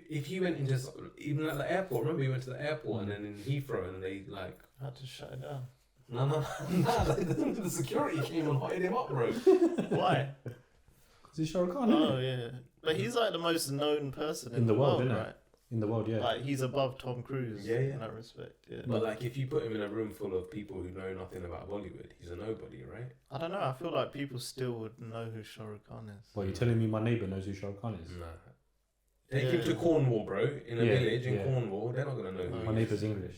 if you went into even at the airport, remember you went to the airport and then in Heathrow and they like had to shut it down. no, the security came and hotted him up, bro. Why? Because he's Shah Rukh Khan, isn't Oh yeah, but he's like the most known person in the world, isn't it? right? In the world, yeah. Like he's above Tom Cruise. Yeah, yeah. In that respect. Yeah. But like, if you put him in a room full of people who know nothing about Bollywood, he's a nobody, right? I don't know. I feel like people still would know who Shah Rukh Khan is. Well, you're telling me my neighbour knows who Shah Rukh Khan is? Nah. Take him to Cornwall, bro. In a village in Cornwall, they're not gonna know who. My neighbour's English.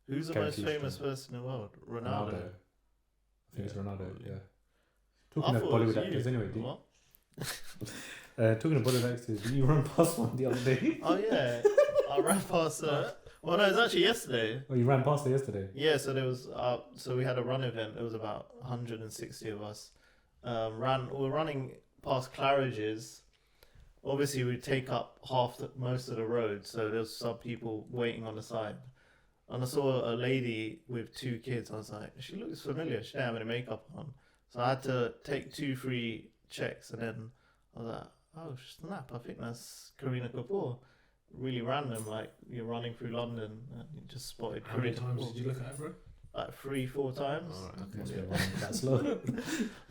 Who's the most famous person in the world? Ronaldo. I think it's Ronaldo. Yeah. Talking of Bollywood actors, anyway. What? Talking of Bollywood actors, did you run past one the other day? Oh yeah, I ran past her. Well, no, it was actually yesterday. Oh, you ran past her yesterday? Yeah, so there was. So we had a run event. There was about 160 of us. We were running past Claridge's. Obviously, we take up most of the road, so there's some people waiting on the side. And I saw a lady with 2 kids. I was like, she looks familiar. She didn't have any makeup on, so I had to take 2-3 checks, and then I was like, oh snap! I think that's Kareena Kapoor. Really random, like you're running through London and you just spotted. How many times did you look at her, bro? Like 3-4 times. That's slow.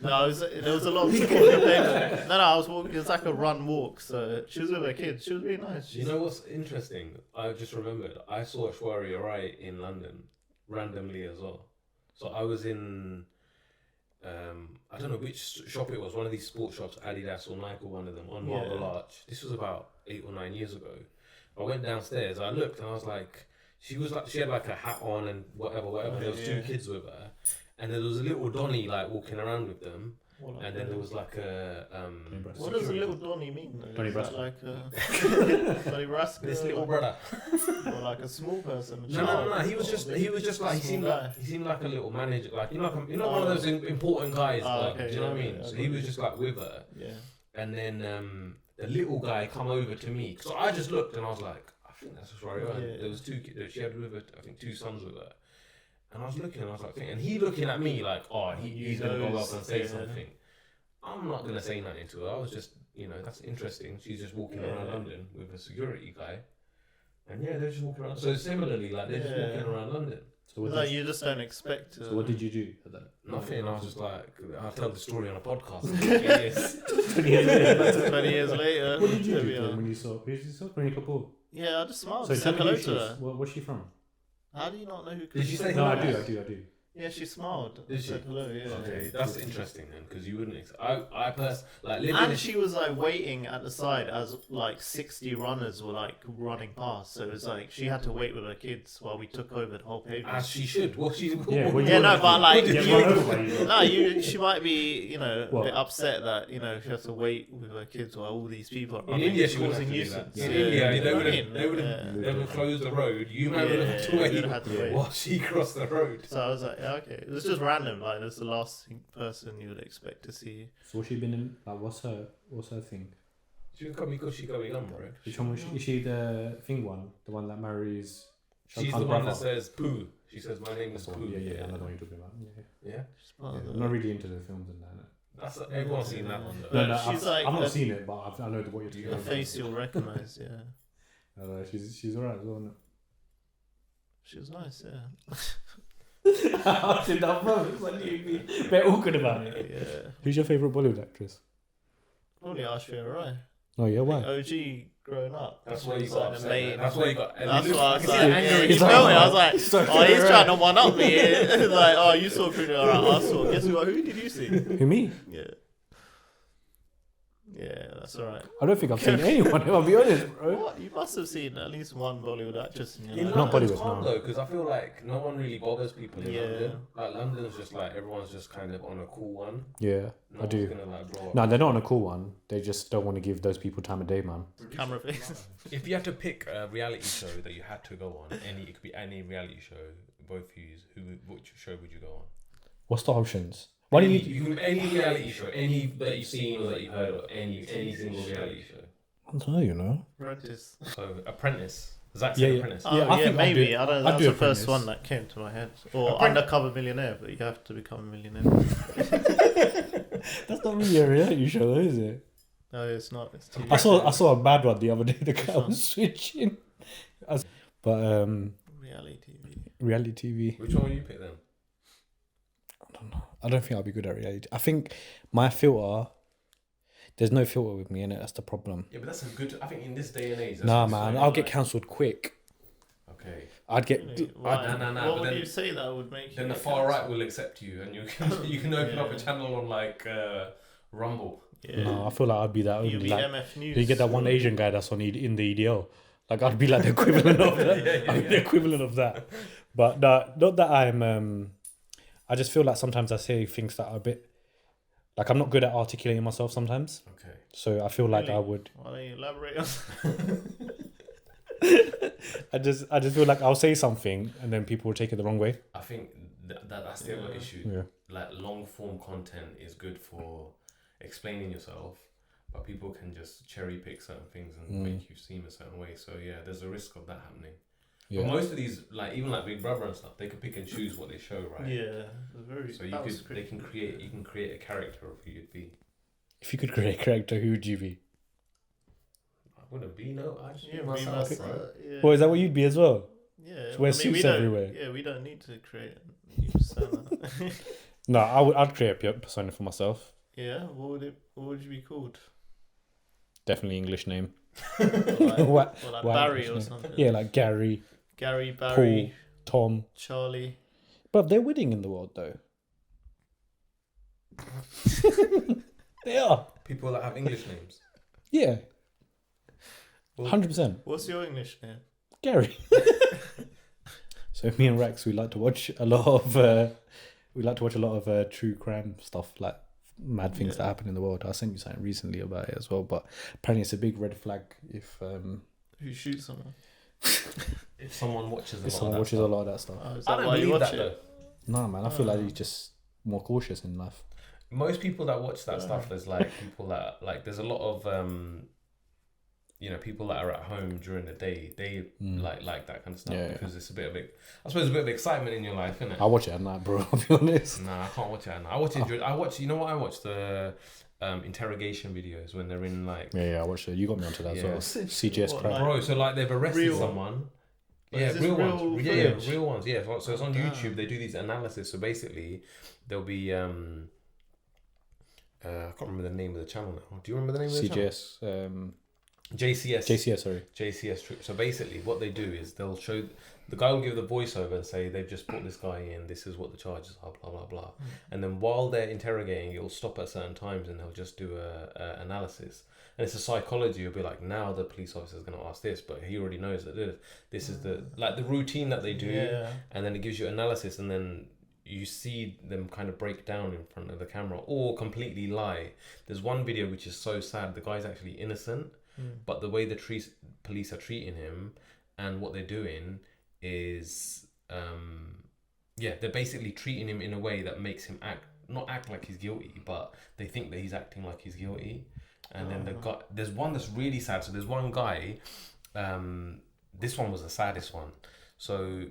No, there was a lot of people in the pavement. No, I was walking. It's like a run walk. So she was with her kids. She was really nice. You know what's interesting? I just remembered. I saw Aishwarya Rai in London randomly as well. So I was in, I don't know which shop it was. One of these sports shops, Adidas or Nike, or one of them on Marble Arch. This was about 8 or 9 years ago. I went downstairs. I looked and I was like. She had like a hat on and whatever. There was 2 kids with her, and there was a little Donny like walking around with them, and then there was like a what does a little Donny mean? Donny Is that like Donny Brasco? This little brother, or like a small person? No. He was just like he seemed like a little manager, like you know one of those important guys. Okay, do you know what I mean? So he was just like with her, and then the little guy come over to me. So I just looked and I was like. I think that's right. There was 2 kids. She had with her, I think 2 sons with her. And I was looking, and I was like, and he looking at me like, oh, he's gonna go up and say something. I'm not gonna say nothing to her. I was just, that's interesting. She's just walking around London with a security guy, and they're just walking around. So similarly, like they're just walking around London. So like you just don't expect to. So what did you do for that? Nothing. I was just like, I'll tell the story on a podcast. 20 years later. 20 years later. What did you do when you saw Kareena Kapoor? Yeah, I just smiled. So said hello to her. What's she from? How do you not know who? Did she say no? hello? I do. Yeah, she smiled. Did she? Said hello. Yeah. Okay, that's interesting then, because you wouldn't. I personally like living. And she was like waiting at the side as like 60 runners were like running past. So it was like she had to wait with her kids while we took over the whole pavement. As she should. Well, she's but like she might be a bit upset that she has to wait with her kids while all these people are in India. She was causing nuisance. In India, they would have closed the road. You might would have had to wait while she crossed the road. So I was like, okay, it was just random. Like, that's the last person you would expect to see. So what's she been in? Like, what's her thing? She was coming because she got it on, bro. Which one was she? Is she the thing one? The one that marries? She's the one that says poo. She says, "My name is Poo." Yeah, I know what you're talking about. Yeah. I'm not really into the films and that. That's everyone's seen that one. No, I've not seen it, but I know what you're talking about. The face you'll recognise, yeah. She's alright as well. No? She was nice, yeah. I did that, bro. It's like you be very awkward about it. Yeah. Who's your favourite Bollywood actress? Probably Aishwarya Rai. Oh yeah, why? OG growing up. That's why you got upset. That's why you got. That's why I was like, you felt me. I was like, oh, he's trying to one up me. It's like, oh, you saw pretty alright. I saw. Guess who did you see? Who, me? Yeah. Yeah, that's alright. I don't think I've seen anyone. I'll be honest, bro. What? You must have seen at least one Bollywood actress in your life. Not Bollywood, no. Though, because I feel like no one really bothers people in London. Like London's just like everyone's just kind of on a cool one. Yeah, I do. No, they're not on a cool one. They just don't want to give those people time of day, man. Camera face. If you had to pick a reality show that you had to go on, it could be any reality show, both of you, which show would you go on? What's the options? Why do you any reality show, any that you've seen or that you've heard of, any single reality show? I don't know, you know. Apprentice. So Apprentice. Zach said Apprentice. Oh, yeah, I think maybe. I don't know. That's the Apprentice. first one that came to my head. Or Undercover Millionaire, but you have to become a millionaire. That's not really a reality show, though, is it? No, it's not. It's TV. I saw a bad one the other day. The guy was switching. But reality TV. Which one will you pick then? I don't know. I don't think I'll be good at reality. I think my filter. There's no filter with me in it. That's the problem. Yeah, but that's a good. I think in this day and age. That's Nah, man. I'll get cancelled quick. Okay. I'd get. Nah. What would you say that would make you? Then the far right will accept you, and you can open up a channel on like Rumble. Yeah. No, I feel like I'd be that only. You'd be like, MF News. You get that one Asian guy that's on in the EDL. Like I'd be like the equivalent of that. I'd be the equivalent of that. But not that I'm. I just feel like sometimes I say things that are a bit. Like I'm not good at articulating myself sometimes. Okay. So I feel like I would. Why don't you elaborate on? I just feel like I'll say something and then people will take it the wrong way. I think that's the other issue. Yeah. Like long form content is good for explaining yourself, but people can just cherry pick certain things and make you seem a certain way. So yeah, there's a risk of that happening. Yeah. But most of these, like even like Big Brother and stuff, they can pick and choose what they show, right? Yeah, very. So you can create a character of who you'd be. If you could create a character, who would you be? I wouldn't be I'd just be myself, bro. Yeah. Well, is that what you'd be as well? Yeah. So wear suits everywhere. Yeah, we don't need to create a new persona. No, I'd create a persona for myself. Yeah, what would you be called? Definitely English name. like Barry or something. Yeah, like Gary, Barry, Paul, Tom, Charlie. But they're winning in the world though. They are. People that have English names. Yeah. 100%. What's your English name? Gary. So me and Rax, we like to watch a lot of true crime stuff, like mad things that happen in the world. I sent you something recently about it as well, but apparently it's a big red flag if who shoots someone. If someone watches a lot of that stuff. I don't believe that though. No, man, I feel like you're just more cautious in life. Most people that watch that stuff, there's like people that like. There's a lot of people that are at home during the day. They like that kind of stuff because it's a bit of excitement in your life, isn't it? I watch it at night, bro. I'll be honest. Nah, I can't watch it at night. I watch it. You know what? I watch the interrogation videos when they're in like. Yeah, I watched it. You got me onto that as well. CGS crap, bro. So like they've arrested someone. Yeah, real ones. Yeah, real ones. Yeah, so it's on YouTube. They do these analysis. So basically, there'll be I can't remember the name of the channel now. Do you remember the name of the channel? CGS. JCS. Sorry. JCS. So basically, what they do is they'll show the guy will give the voiceover and say they've just brought this guy in. This is what the charges are. Blah blah blah. And then while they're interrogating, it'll stop at certain times and they'll just do a analysis. And it's a psychology. You'll be like, now the police officer is going to ask this, but he already knows that this is the routine that they do. Yeah. And then it gives you analysis, and then you see them kind of break down in front of the camera or completely lie. There's one video which is so sad. The guy's actually innocent, but the way the police are treating him and what they're doing is, they're basically treating him in a way that makes him not act like he's guilty, but they think that he's acting like he's guilty. And then there's one that's really sad. So there's one guy, this one was the saddest one. So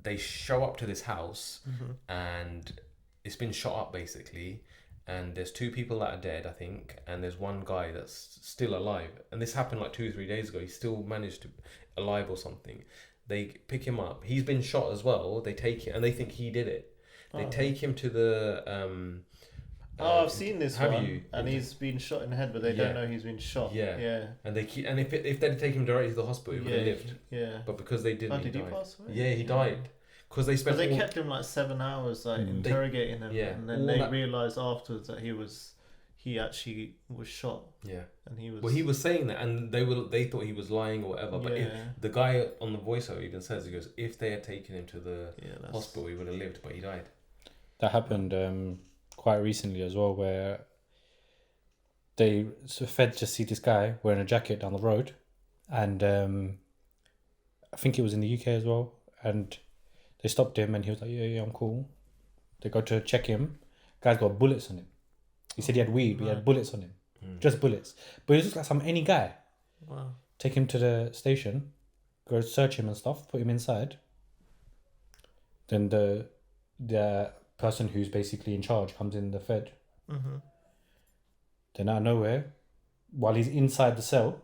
they show up to this house and it's been shot up basically, and there's 2 people that are dead, I think, and there's one guy that's still alive, and this happened like 2 or 3 days ago. He still managed to alive or something. They pick him up. He's been shot as well. They take it and they think he did it. They take him to the I've seen this one. And he's been shot in the head, but they don't know he's been shot. Yeah. And they keep, and if they'd take him directly to the hospital, he would have lived. Yeah. But because they didn't, did he pass away? Yeah, he died. Because they kept him like 7 hours, like interrogating him, and then they realized afterwards that he actually was shot. Yeah. And he was. Well, he was saying that, and they thought he was lying or whatever. But the guy on the voiceover even says, he goes, if they had taken him to the hospital, he would have lived, but he died. That happened quite recently as well, where Feds just see this guy wearing a jacket down the road, and I think it was in the UK as well, and they stopped him and he was like, yeah, I'm cool. They got to check him. Guy's got bullets on him. He said he had weed, but he had bullets on him. Just bullets. But he was just like any guy. Wow. Take him to the station, go search him and stuff, put him inside. Then the person who's basically in charge comes in, the Fed. Then out of nowhere, while he's inside the cell,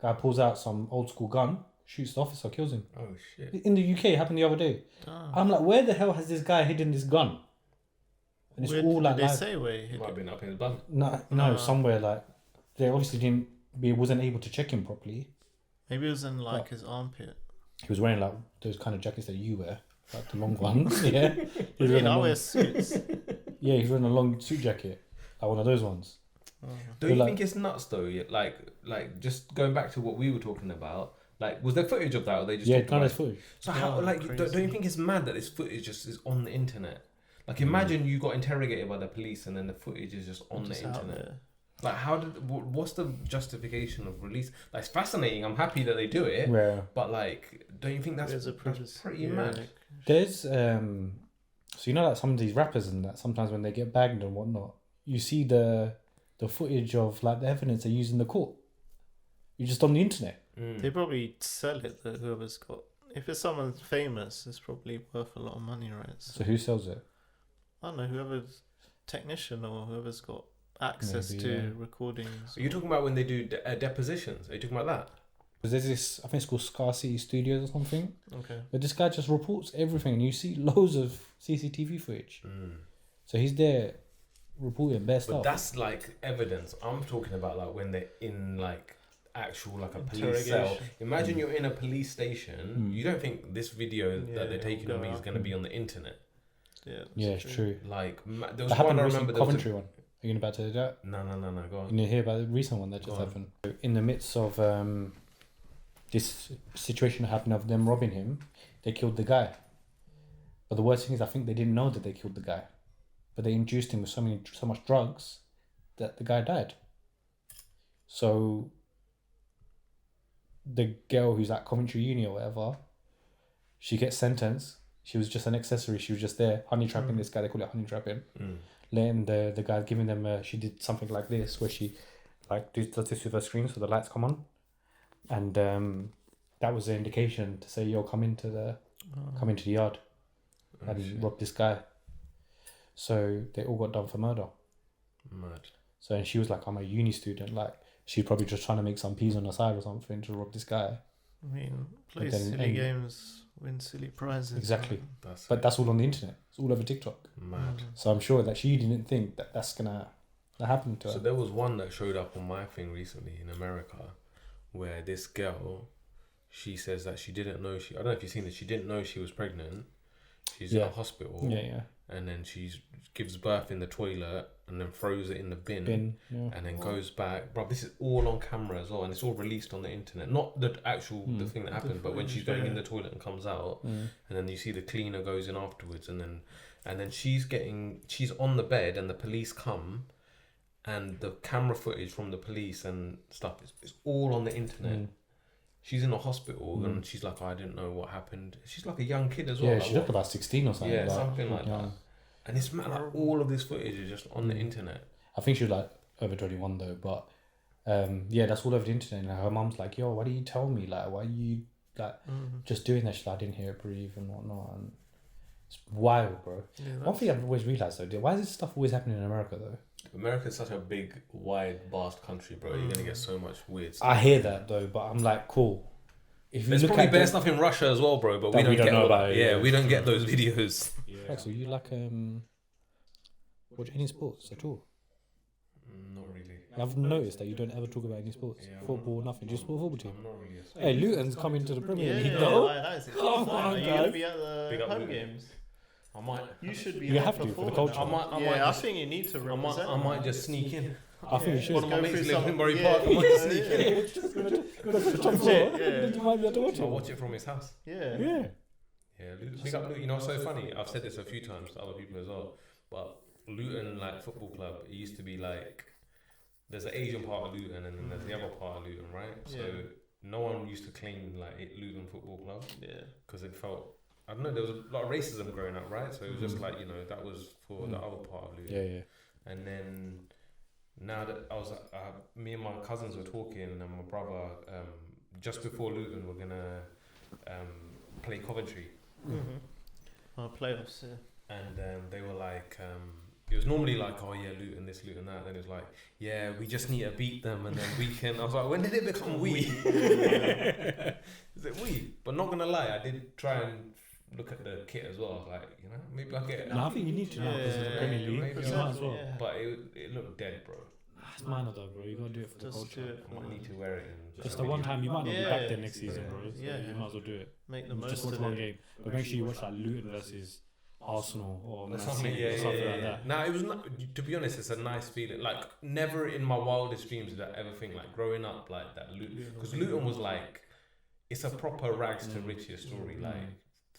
guy pulls out some old school gun, shoots the officer, kills him. Oh shit. In the UK, it happened the other day. I'm like, where the hell has this guy hidden this gun? And it's all like, did they say where he hid Might have it? been up in his bum. no, somewhere like they obviously wasn't able to check him properly. Maybe it was in like his armpit. He was wearing like those kind of jackets that you wear, like the long ones. Yeah, he was wearing I a wear long, suits. yeah, he's wearing a long suit jacket, like one of those ones. Don't you like- think it's nuts though? Like just going back to what we were talking about. Like, was there footage of that, or they just Yeah, talked none about of it? footage. So how, Oh, like, crazy. don't you think it's mad that this footage just is on the internet? Like, imagine you got interrogated by the police and then the footage is just on Just the out internet. there. Like, what's the justification of release? Like, it's fascinating. I'm happy that they do it, Yeah, but like, don't you think that's There's a pretty mad? there's so you know like some of these rappers and that sometimes when they get bagged and whatnot, you see the footage of like the evidence they use in the court. You just on the internet. They probably sell it to whoever's got. If it's someone famous, it's probably worth a lot of money, right? So who sells it? I don't know, whoever's technician or whoever's got access Maybe, to yeah. recordings. Are you talking about when they do depositions? Are you talking about that? Because there's this, I think it's called Scar City Studios or something. Okay. But this guy just reports everything, and you see loads of CCTV footage. So he's there reporting bare But stuff. that's like evidence. I'm talking about like when they're in like actual like a police cell. Interrogation. Imagine you're in a police station. You don't think this video Yeah, that they're taking it'll of me go is out. going to be on the internet? Yeah. Yeah, it's true. Like there was That happened one I recently, remember. There was Coventry one. Are you about to do that? no. Go You on. didn't hear about the recent one that just Go on. happened. In the midst of this situation that happened of them robbing him, they killed the guy. But the worst thing is, I think they didn't know that they killed the guy, but they induced him with so much drugs that the guy died. So the girl who's at Coventry Uni or whatever, she gets sentenced. She was just an accessory. She was just there, honey trapping this guy. They call it honey trapping. Letting the guy giving them. She did something like this where she like does this with her screen so the lights come on, and that was the indication to say, "Yo, come into the yard and rob this guy." So they all got done for murder. Mad. So and she was like, "I'm a uni student." Like she's probably just trying to make some peas on the side or something to rob this guy. I mean, play But then- silly and- games, win silly prizes. Exactly. That's But that's all on the internet. It's all over TikTok. mad. So I'm sure that she didn't think that that's gonna happen to her. So there was one that showed up on my thing recently in America, where this girl, she says that she didn't know I don't know if you've seen it. She didn't know she was pregnant. She's in Yeah. a hospital. Yeah. And then she gives birth in the toilet and then throws it in the bin. Yeah. And then goes back. Bro, this is all on camera as well, and it's all released on the internet. Not the actual the thing that happened, but when she's going in the toilet and comes out, and then you see the cleaner goes in afterwards, and then she's on the bed, and the police come, and the camera footage from the police and stuff is all on the internet. She's in a hospital, and she's like, I didn't know what happened. She's like a young kid as well. Yeah, like, she looked about 16 or something. Yeah, something like yeah. that. And it's mad, like all of this footage is just on the internet. I think she was like over 21 though, but yeah, that's all over the internet. And her mum's like, "Yo, why do you tell me? Like, why are you like just doing that?" She's like, "I didn't hear it breathe and whatnot." And it's wild, bro. Yeah, One thing I've always realized though, why is this stuff always happening in America though? America's such a big, wide, vast country, bro. You're gonna get so much weird stuff. I hear that though, but I'm like, cool. If you There's look probably at bare the- stuff in Russia as well, bro. But we That we don't don't get know about it, Yeah, yeah. we don't get those videos. So you like watch any sports at all? Not really. I've noticed that you don't ever talk about any sports. Yeah, Football, nothing. Just football team. I'm not really. Hey, Luton's coming to the Premier Yeah, League yeah, though. that is it. Come on, Are you guys. gonna be at Big the up home Luton. games? I might. You should be. You there have to for the forward culture. now. I might Yeah, I just- think you need to I represent. might just sneak in. I think you should. One of my Go mates through lives some- in Bury yeah, Park. I might yeah, just sneak in. Go to the top floor. Yeah. You might be able to watch I'll it. watch it from his house. Yeah. Yeah. Yeah, Luton. Big up Luton. You know, it's so funny. I've said this a few times to other people as well. But Luton, like football club, it used to be like there's an Asian part of Luton and then there's the other part of Luton, right? So Yeah. no one used to claim like Luton Football Club Yeah. because it felt, I don't know, there was a lot of racism growing up, right? So it was just like, you know, that was for the other part of Luton. Yeah. And then now that I was, me and my cousins were talking, and my brother, just before Luton, we're gonna play Coventry, Playoffs. Yeah. and they were like, It was normally like, oh yeah, Luton this, Luton that. Then it was like, yeah, we just need to beat them, and then we can. I was like, when did it become we? Is it we? But not gonna lie, I did try and look at the kit as well. Like, you know, maybe I'll get. No, I think you need to now because of the Premier League. maybe You might as well. Yeah. But it looked dead, bro. It's minor though, bro. You gotta do it for the Just do culture. it. I might need to wear it. And Just the one time you might not be Yeah. back there next season, Yeah. bro. So Yeah. you might as well do it. Make the Just most watch of one it. game, but make sure you watch like Luton versus Arsenal or Man Something, City yeah, or something yeah, like yeah. that. Nah, it was not. To be honest, it's a nice feeling. Like, never in my wildest dreams did I ever think like growing up like that. Luton, because Luton was like, it's a proper rags to riches story. Like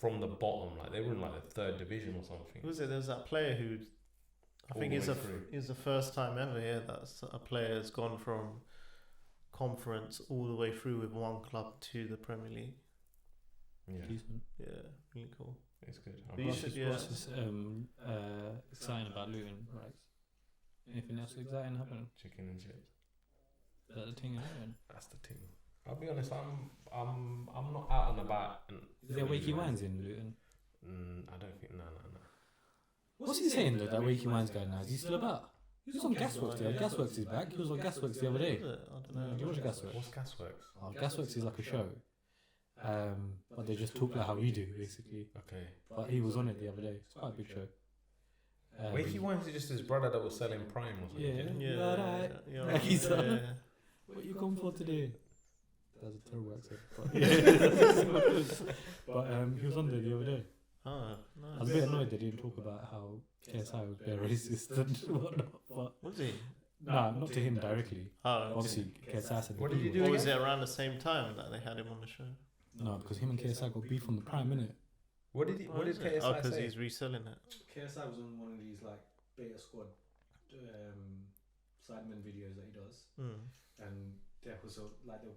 from the bottom, like they were in like the 3rd division or something. Who was it? There was that player who, I All think the it's way a through. it's the first time ever here that a player has gone from conference all the way through with one club to the Premier League. Yeah, Decent. Yeah, really cool. it's good. But you should, yeah. What's exciting about Luton, right? Anything else exciting happening? Chicken and chips. Is that the thing in Luton? That's the thing. I'll be honest. I'm not out and about. And Is there Wakey Wines in Luton? I don't think. No. What's he saying though? That Wakey Wines guy now? Is he still about? He was on Gasworks today. Gasworks is back. He was on Gasworks the other day. Was it? I don't know. Do you watch Gasworks? What's Gasworks? Oh, Gasworks is like a show. But they just talk like how we do, basically. Okay. But he was on it the other day. It's quite a good show. Wakey Wines is just his brother that was selling Prime or something. Yeah. didn't he? Yeah, You alright? yeah, Like he's yeah, on. yeah. What you come for today? That was a terrible accent. But he was on there the other day. Oh, I was a nice. bit annoyed they didn't talk about how KSI was very racist and whatnot. But Was he? nah, not to him directly. Oh, Obviously, KSI said. What the did he B do Or word. was it around the same time that they had him on the show? No, because him and KSI got beef on the Prime, innit? What did he? What did was it? KSI Oh, because say? he's reselling it. KSI was on one of these like beta squad Sidemen videos that he does, Mm. and there was they were playing